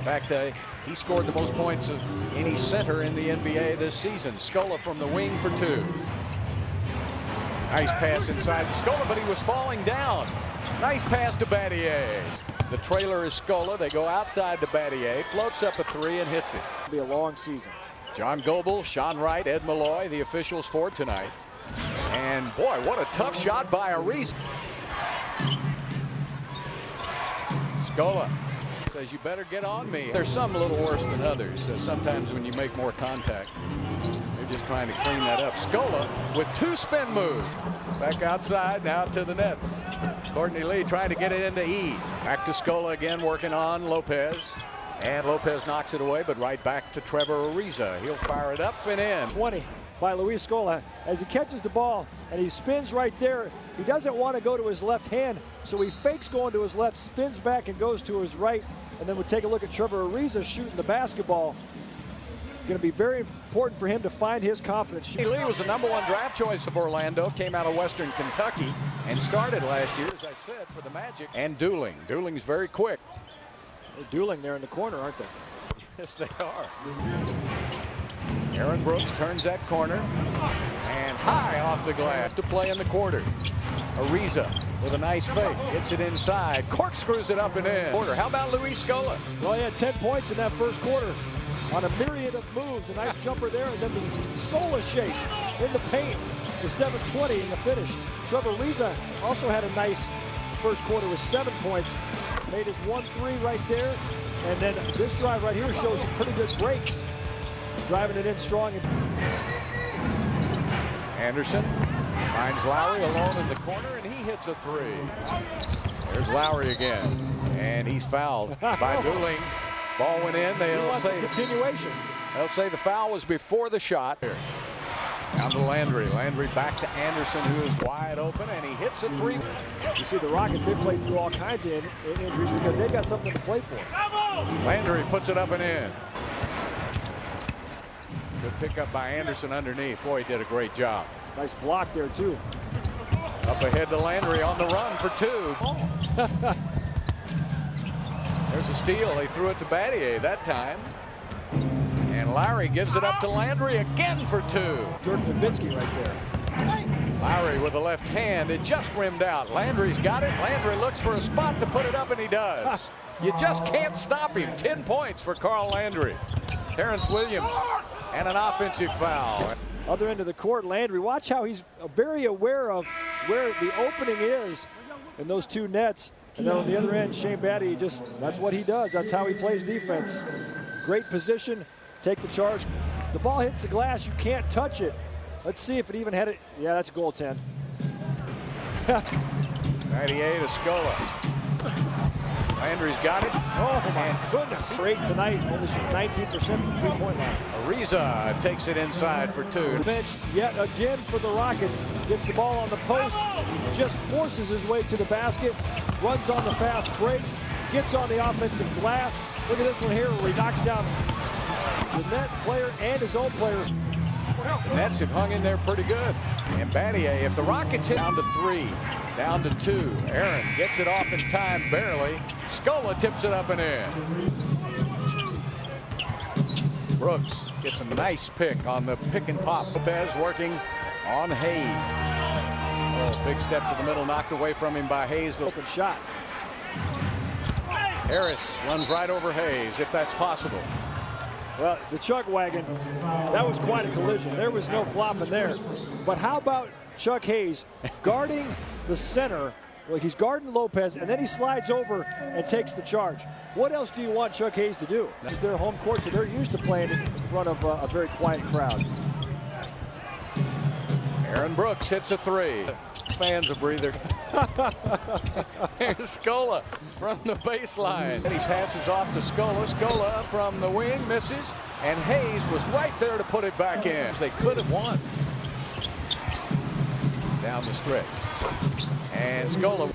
fact, he scored the most points of any center in the NBA this season. Scola from the wing for two. Nice pass inside to Scola, but he was falling down. Nice pass to Battier. The trailer is Scola. They go outside to Battier, floats up a three and hits it. It'll be a long season. John Goebel, Sean Wright, Ed Malloy, the officials for tonight. And boy, what a tough shot by Ariza. Scola says, you better get on me. There's some a little worse than others. Sometimes when you make more contact, they're just trying to clean that up. Scola with two spin moves. Back outside, now to the nets. Courtney Lee trying to get it into E. Back to Scola again, working on Lopez. And Lopez knocks it away, but right back to Trevor Ariza. He'll fire it up and in. 20 by Luis Scola as he catches the ball and he spins right there. He doesn't want to go to his left hand, so he fakes going to his left, spins back and goes to his right. And then we'll take a look at Trevor Ariza shooting the basketball. Going to be very important for him to find his confidence. Lee was the #1 draft choice of Orlando, came out of Western Kentucky and started last year, as I said, for the Magic. And Dooling. Dooling's very quick. They're dueling there in the corner, aren't they? Yes, they are. Aaron Brooks turns that corner and high off the glass to play in the quarter. Ariza with a nice fake, hits it inside, corkscrews it up and in. How about Luis Scola? Well, he had 10 points in that first quarter on a myriad of moves. A nice jumper there, and then the Scola shake in the paint. The 7:20 in the finish. Trevor Ariza also had a nice first quarter with 7 points. Made his 1-3 right there. And then this drive right here shows some pretty good breaks. Driving it in strong. Anderson finds Lowry alone in the corner, and he hits a three. There's Lowry again, and he's fouled by Dooling. Ball went in. They'll say continuation. They'll say the foul was before the shot. Down to Landry. Landry back to Anderson, who is wide open, and he hits a three. You see the Rockets, they play through all kinds of injuries because they've got something to play for. Landry puts it up and in. Good pickup by Anderson underneath. Boy, he did a great job. Nice block there, too. Up ahead to Landry on the run for two. There's a steal. They threw it to Battier that time. And Lowry gives it up to Landry again for two. Dirk Nowitzki right there. Lowry with the left hand. It just rimmed out. Landry's got it. Landry looks for a spot to put it up, and he does. You just can't stop him. 10 points for Carl Landry. Terrence Williams and an offensive foul. Other end of the court, Landry. Watch how he's very aware of where the opening is in those two nets. And then on the other end, Shane Battier that's what he does. That's how he plays defense. Great position. Take the charge. The ball hits the glass. You can't touch it. Let's see if it even had it. Yeah, that's a goaltend. 98 to Scola. Landry's got it. Oh, my goodness. Great tonight. Only 19% from the three-point line. Ariza takes it inside for two. Bench yet again for the Rockets. Gets the ball on the post. Just forces his way to the basket. Runs on the fast break. Gets on the offensive glass. Look at this one here where he knocks down the net player and his own player. The Nets have hung in there pretty good. And Battier, if the Rockets hit down to 3, down to 2. Aaron gets it off in time, barely. Scola tips it up and in. Brooks gets a nice pick on the pick and pop. Lopez working on Hayes. Oh, big step to the middle, knocked away from him by Hayes. Open shot. Harris runs right over Hayes, if that's possible. Well, the Chuck wagon, that was quite a collision. There was no flopping there. But how about Chuck Hayes guarding the center? Well, he's guarding Lopez, and then he slides over and takes the charge. What else do you want Chuck Hayes to do? It's their home court, so they're used to playing in front of a very quiet crowd. Aaron Brooks hits a three. Fans a breather. Here's Scola from the baseline. And he passes off to Scola. Scola from the wing misses. And Hayes was right there to put it back in. They could have won. Down the stretch. And Scola.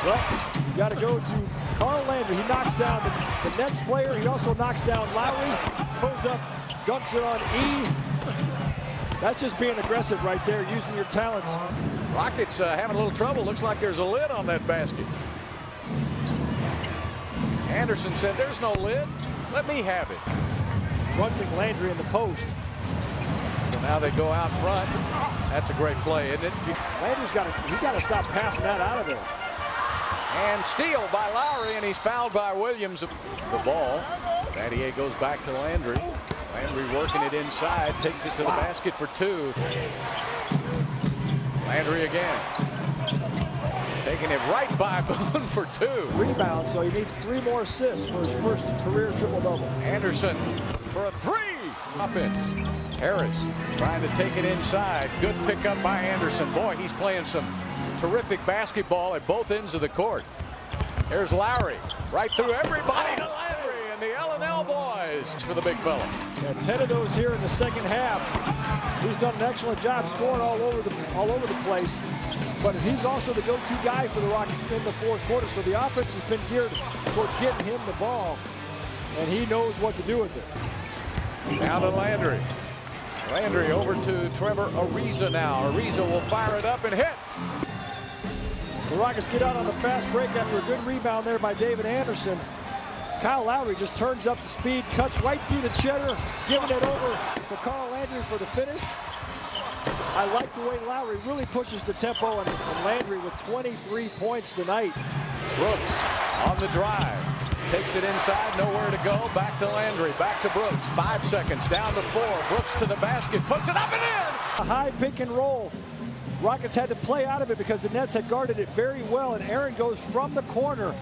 Well, you got to go to Carl Landry. He knocks down the Nets player. He also knocks down Lowry. Goes up, dunks it on E. That's just being aggressive right there, using your talents. Rockets having a little trouble. Looks like there's a lid on that basket. Anderson said, "There's no lid. Let me have it." Fronting Landry in the post. So now they go out front. That's a great play, isn't it? Landry's got to stop passing that out of there. And steal by Lowry, and he's fouled by Williams. The ball. Battier goes back to Landry. Landry working it inside, takes it to the basket for two. Landry again. Taking it right by Boone for two. Rebound, so he needs 3 more assists for his first career triple-double. Anderson for a three. Offense. Harris trying to take it inside. Good pickup by Anderson. Boy, he's playing some terrific basketball at both ends of the court. There's Lowry. Right through everybody to Landry and the L&L boys for the big fella. Yeah, 10 of those here in the second half. He's done an excellent job scoring all over the place. But he's also the go-to guy for the Rockets in the fourth quarter. So the offense has been geared towards getting him the ball. And he knows what to do with it. Down to Landry. Landry over to Trevor Ariza now. Ariza will fire it up and hit. The Rockets get out on the fast break after a good rebound there by David Anderson. Kyle Lowry just turns up the speed, cuts right through the cheddar, giving it over to Carl Landry for the finish. I like the way Lowry really pushes the tempo, and Landry with 23 points tonight. Brooks on the drive. Takes it inside, nowhere to go. Back to Landry, back to Brooks. 5 seconds, down to 4. Brooks to the basket, puts it up and in. A high pick and roll. Rockets had to play out of it because the Nets had guarded it very well, and Aaron goes from the corner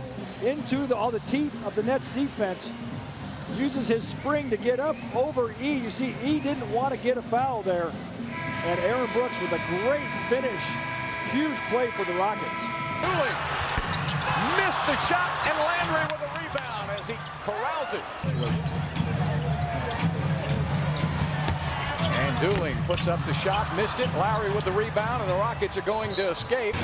into all the teeth of the Nets defense. Uses his spring to get up over E. You see, E didn't want to get a foul there. And Aaron Brooks with a great finish. Huge play for the Rockets. Dooley missed the shot, and Landry with a rebound as he corrals it. And Dooling puts up the shot, missed it. Lowry with the rebound, and the Rockets are going to escape.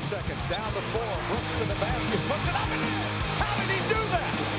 Seconds, down to 4. Brooks to the basket, puts it up and in. How did he do that?